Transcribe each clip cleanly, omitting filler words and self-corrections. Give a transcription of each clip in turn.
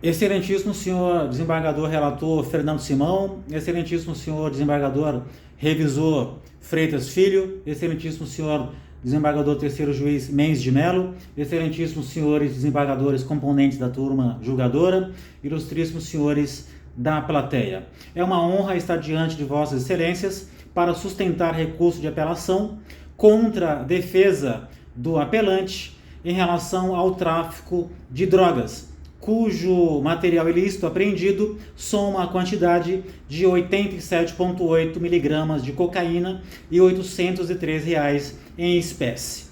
Excelentíssimo senhor desembargador relator Fernando Simão, excelentíssimo senhor desembargador revisor Freitas Filho, excelentíssimo senhor desembargador terceiro juiz Mendes de Mello, excelentíssimos senhores desembargadores componentes da turma julgadora, ilustríssimos senhores da plateia. É uma honra estar diante de vossas excelências para sustentar recurso de apelação contra a defesa do apelante em relação ao tráfico de drogas, cujo material ilícito apreendido soma a quantidade de 87,8 miligramas de cocaína e R$ 803 em espécie.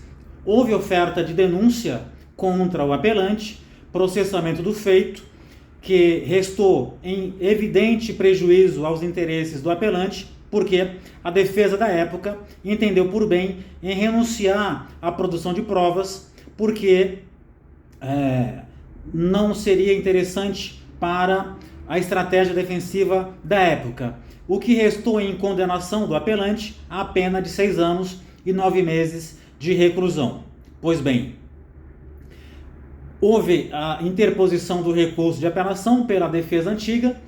Houve oferta de denúncia contra o apelante, processamento do feito, que restou em evidente prejuízo aos interesses do apelante, porque a defesa da época entendeu por bem em renunciar à produção de provas, porque não seria interessante para a estratégia defensiva da época. O que restou em condenação do apelante a pena de 6 anos e 9 meses de reclusão. Pois bem, houve a interposição do recurso de apelação pela defesa antiga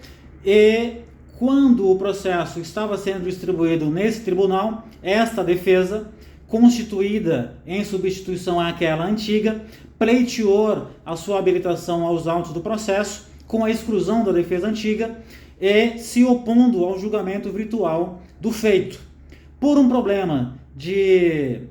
e, quando o processo estava sendo distribuído nesse tribunal, esta defesa, constituída em substituição àquela antiga, pleiteou a sua habilitação aos autos do processo com a exclusão da defesa antiga e se opondo ao julgamento virtual do feito. Por um problema de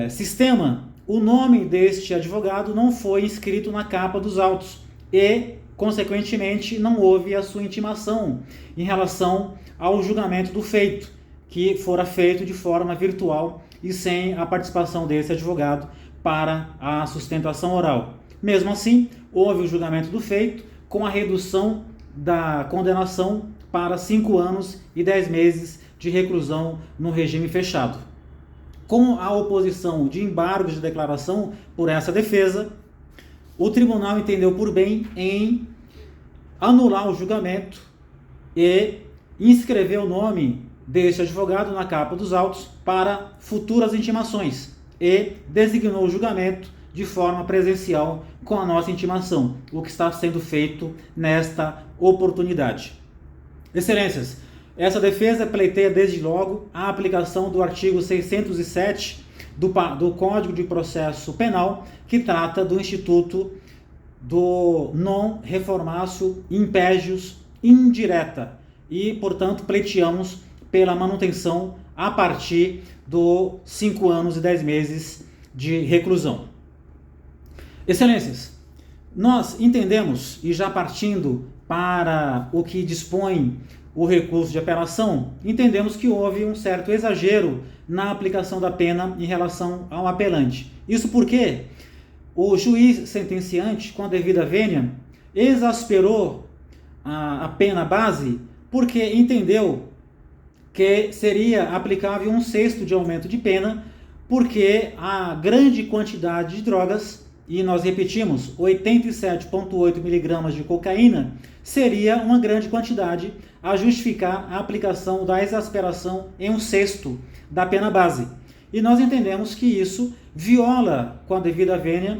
sistema, o nome deste advogado não foi inscrito na capa dos autos e, consequentemente, não houve a sua intimação em relação ao julgamento do feito, que fora feito de forma virtual e sem a participação desse advogado para a sustentação oral. Mesmo assim, houve o julgamento do feito com a redução da condenação para 5 anos e 10 meses de reclusão no regime fechado. Com a oposição de embargos de declaração por essa defesa, o tribunal entendeu por bem em anular o julgamento e inscrever o nome deste advogado na capa dos autos para futuras intimações e designou o julgamento de forma presencial com a nossa intimação, o que está sendo feito nesta oportunidade. Excelências, essa defesa pleiteia desde logo a aplicação do artigo 607 do Código de Processo Penal, que trata do instituto do non reformatio impégius indireta e, portanto, pleiteamos pela manutenção a partir dos 5 anos e 10 meses de reclusão. Excelências, nós entendemos, e já partindo para o que dispõe o recurso de apelação, entendemos que houve um certo exagero na aplicação da pena em relação ao apelante. Isso porque o juiz sentenciante, com a devida vênia, exasperou a pena base porque entendeu que seria aplicável 1/6 de aumento de pena, porque a grande quantidade de drogas, e nós repetimos, 87,8 miligramas de cocaína, seria uma grande quantidade a justificar a aplicação da exasperação em 1/6 da pena base. E nós entendemos que isso viola, com a devida vênia,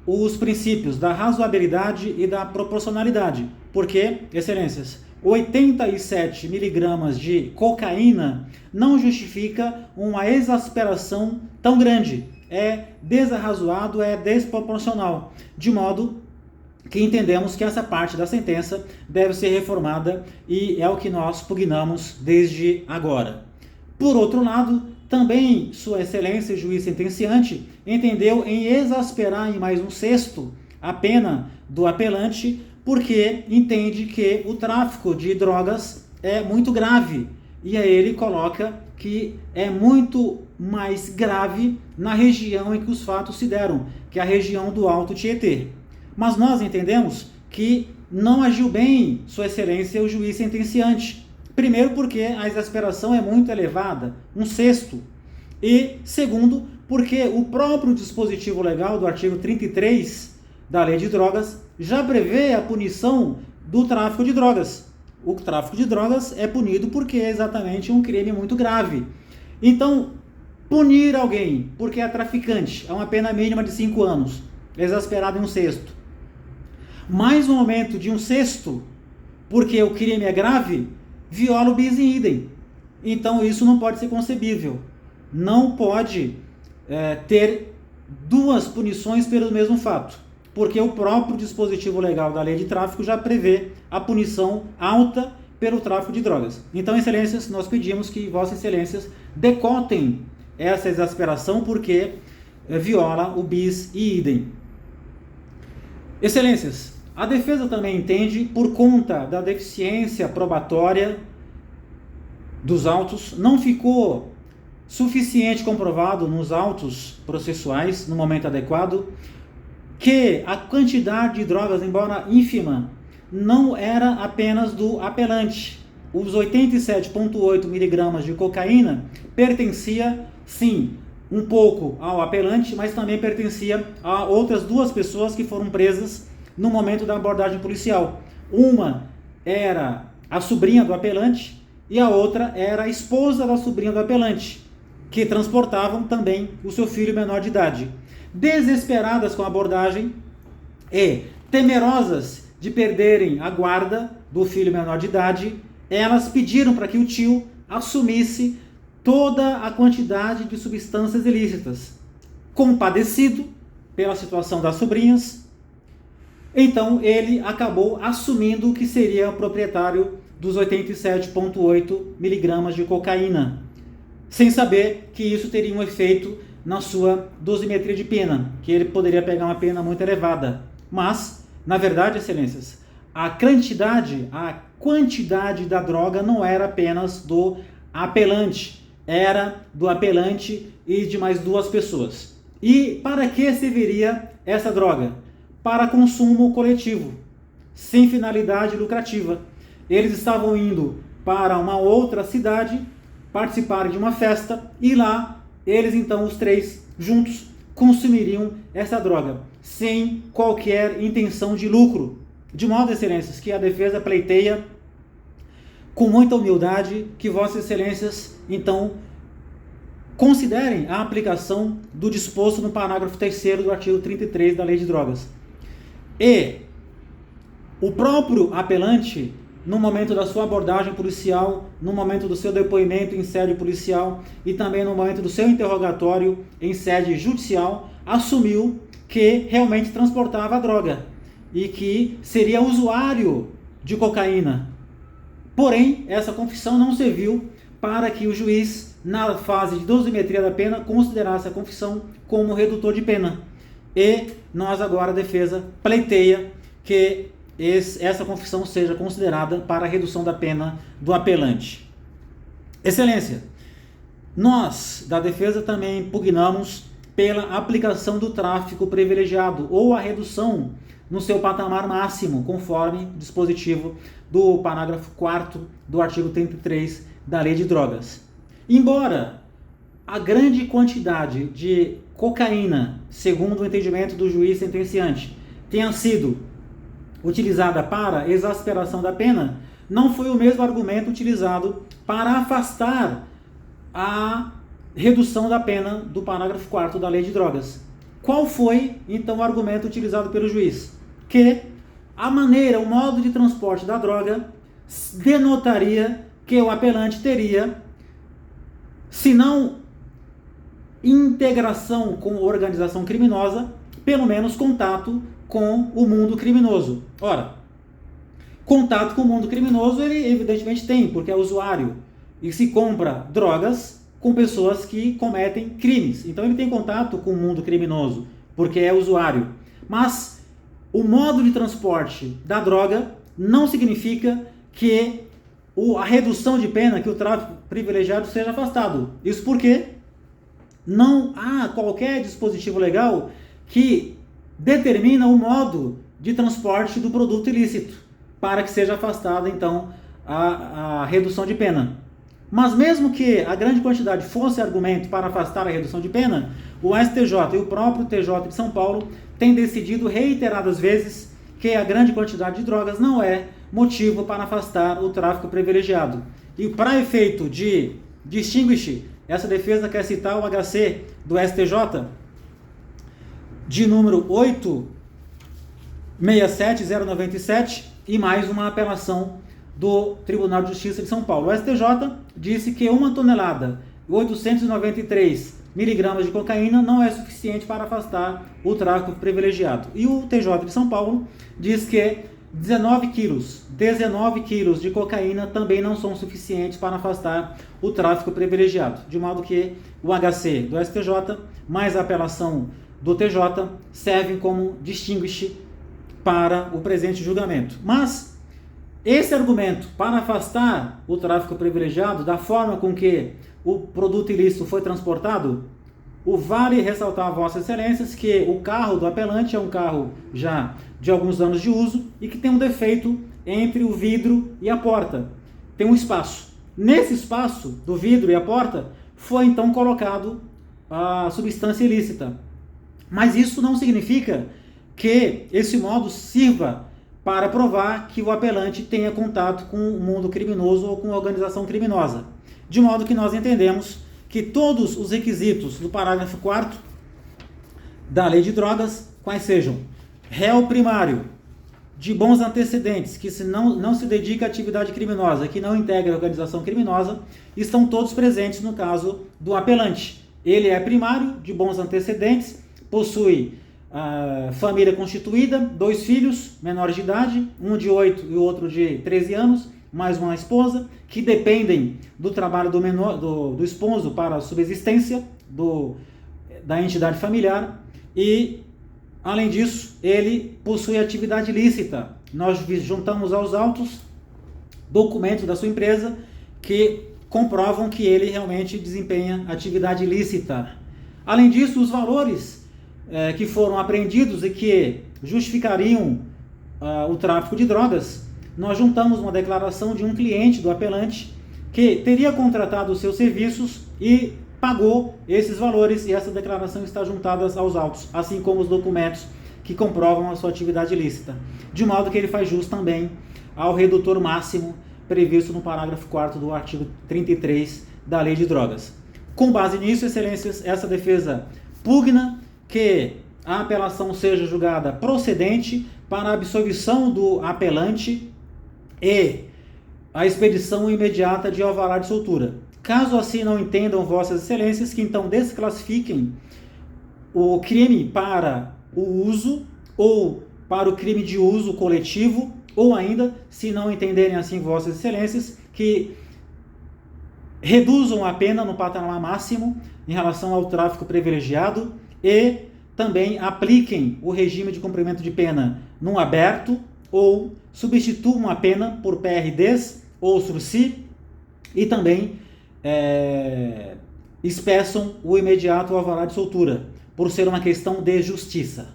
os princípios da razoabilidade e da proporcionalidade. Porque, excelências, 87 miligramas de cocaína não justifica uma exasperação tão grande. É desarrazoado, é desproporcional. De modo que entendemos que essa parte da sentença deve ser reformada e é o que nós pugnamos desde agora. Por outro lado, também Sua Excelência, juiz sentenciante, entendeu em exasperar em mais 1/6 a pena do apelante, porque entende que o tráfico de drogas é muito grave, e aí ele coloca que é muito mais grave na região em que os fatos se deram, que é a região do Alto Tietê. Mas nós entendemos que não agiu bem Sua Excelência, o juiz sentenciante. Primeiro, porque a exasperação é muito elevada, 1/6. E segundo, porque o próprio dispositivo legal do artigo 33 da Lei de Drogas já prevê a punição do tráfico de drogas. O tráfico de drogas é punido porque é exatamente um crime muito grave. Então, punir alguém porque é traficante é uma pena mínima de 5 anos, exasperado em 1/6. mas no momento de um sexto, porque o crime é grave, viola o bis in idem. Então isso não pode ser concebível. Não pode ter duas punições pelo mesmo fato, porque o próprio dispositivo legal da lei de tráfico já prevê a punição alta pelo tráfico de drogas. Então, excelências, nós pedimos que vossas excelências decotem essa exasperação, porque viola o bis in idem. Excelências, a defesa também entende, por conta da deficiência probatória dos autos, não ficou suficiente comprovado nos autos processuais, no momento adequado, que a quantidade de drogas, embora ínfima, não era apenas do apelante. Os 87,8 miligramas de cocaína pertencia, sim, um pouco ao apelante, mas também pertencia a outras duas pessoas que foram presas no momento da abordagem policial. Uma era a sobrinha do apelante e a outra era a esposa da sobrinha do apelante, que transportavam também o seu filho menor de idade. Desesperadas com a abordagem e temerosas de perderem a guarda do filho menor de idade, elas pediram para que o tio assumisse toda a quantidade de substâncias ilícitas. Compadecido pela situação das sobrinhas, então ele acabou assumindo que seria o proprietário dos 87,8 miligramas de cocaína, sem saber que isso teria um efeito na sua dosimetria de pena, que ele poderia pegar uma pena muito elevada. Mas, na verdade, excelências, a quantidade da droga não era apenas do apelante, era do apelante e de mais duas pessoas. E para que serviria essa droga? Para consumo coletivo, sem finalidade lucrativa. Eles estavam indo para uma outra cidade, participar de uma festa, e lá eles então, os três juntos, consumiriam essa droga, sem qualquer intenção de lucro. De modo, excelências, que a defesa pleiteia com muita humildade que vossas excelências, então, considerem a aplicação do disposto no parágrafo 3º do artigo 33 da Lei de Drogas. E o próprio apelante, no momento da sua abordagem policial, no momento do seu depoimento em sede policial e também no momento do seu interrogatório em sede judicial, assumiu que realmente transportava a droga e que seria usuário de cocaína. Porém, essa confissão não serviu para que o juiz, na fase de dosimetria da pena, considerasse a confissão como redutor de pena. E nós agora, a defesa, pleiteia que essa confissão seja considerada para a redução da pena do apelante. Excelência, nós, da defesa, também impugnamos pela aplicação do tráfico privilegiado ou a redução no seu patamar máximo, conforme dispositivo do parágrafo 4º do artigo 33 da Lei de Drogas. Embora a grande quantidade de cocaína, segundo o entendimento do juiz sentenciante, tenha sido utilizada para exasperação da pena, não foi o mesmo argumento utilizado para afastar a redução da pena do parágrafo 4º da Lei de Drogas. Qual foi, então, o argumento utilizado pelo juiz? Que a maneira, o modo de transporte da droga denotaria que o apelante teria, se não integração com organização criminosa, pelo menos contato com o mundo criminoso. Ora, contato com o mundo criminoso ele evidentemente tem, porque é usuário e se compra drogas com pessoas que cometem crimes. Então ele tem contato com o mundo criminoso, porque é usuário. Mas o modo de transporte da droga não significa que a redução de pena, que o tráfico privilegiado seja afastado. Isso porque não há qualquer dispositivo legal que determina o modo de transporte do produto ilícito para que seja afastada, então, a redução de pena. Mas mesmo que a grande quantidade fosse argumento para afastar a redução de pena, o STJ e o próprio TJ de São Paulo têm decidido reiteradas vezes que a grande quantidade de drogas não é motivo para afastar o tráfico privilegiado. E para efeito de distinguish, essa defesa quer citar o HC do STJ de número 67097 e mais uma apelação do Tribunal de Justiça de São Paulo. O STJ disse que 1 tonelada e 893 miligramas de cocaína não é suficiente para afastar o tráfico privilegiado. E o TJ de São Paulo diz que 19 quilos de cocaína também não são suficientes para afastar o tráfico privilegiado. De modo que o HC do STJ mais a apelação do TJ servem como distinguish para o presente julgamento. Mas esse argumento para afastar o tráfico privilegiado da forma com que o produto ilícito foi transportado, vale ressaltar a Vossas Excelências que o carro do apelante é um carro já de alguns anos de uso e que tem um defeito entre o vidro e a porta. Tem um espaço. Nesse espaço do vidro e a porta foi então colocado a substância ilícita. Mas isso não significa que esse modo sirva para provar que o apelante tenha contato com o mundo criminoso ou com a organização criminosa. De modo que nós entendemos que todos os requisitos do parágrafo 4º da Lei de Drogas, quais sejam réu primário, de bons antecedentes, que não se dedica à atividade criminosa, que não integra a organização criminosa, estão todos presentes no caso do apelante. Ele é primário, de bons antecedentes, possui família constituída, 2 filhos menores de idade, um de 8 e o outro de 13 anos, mais uma esposa, que dependem do trabalho do esposo para a subsistência da entidade familiar e, além disso, ele possui atividade ilícita. Nós juntamos aos autos documentos da sua empresa que comprovam que ele realmente desempenha atividade ilícita. Além disso, os valores que foram apreendidos e que justificariam o tráfico de drogas, nós juntamos uma declaração de um cliente do apelante que teria contratado os seus serviços e pagou esses valores, e essa declaração está juntada aos autos, assim como os documentos que comprovam a sua atividade ilícita, de modo que ele faz jus também ao redutor máximo previsto no parágrafo 4º do artigo 33 da Lei de Drogas. Com base nisso, Excelências, essa defesa pugna que a apelação seja julgada procedente para a absolvição do apelante e a expedição imediata de alvará de soltura. Caso assim não entendam Vossas Excelências, que então desclassifiquem o crime para o uso ou para o crime de uso coletivo, ou ainda, se não entenderem assim Vossas Excelências, que reduzam a pena no patamar máximo em relação ao tráfico privilegiado e também apliquem o regime de cumprimento de pena num aberto ou substituam a pena por PRDs ou sursi e também expressam o imediato alvará de soltura, por ser uma questão de justiça.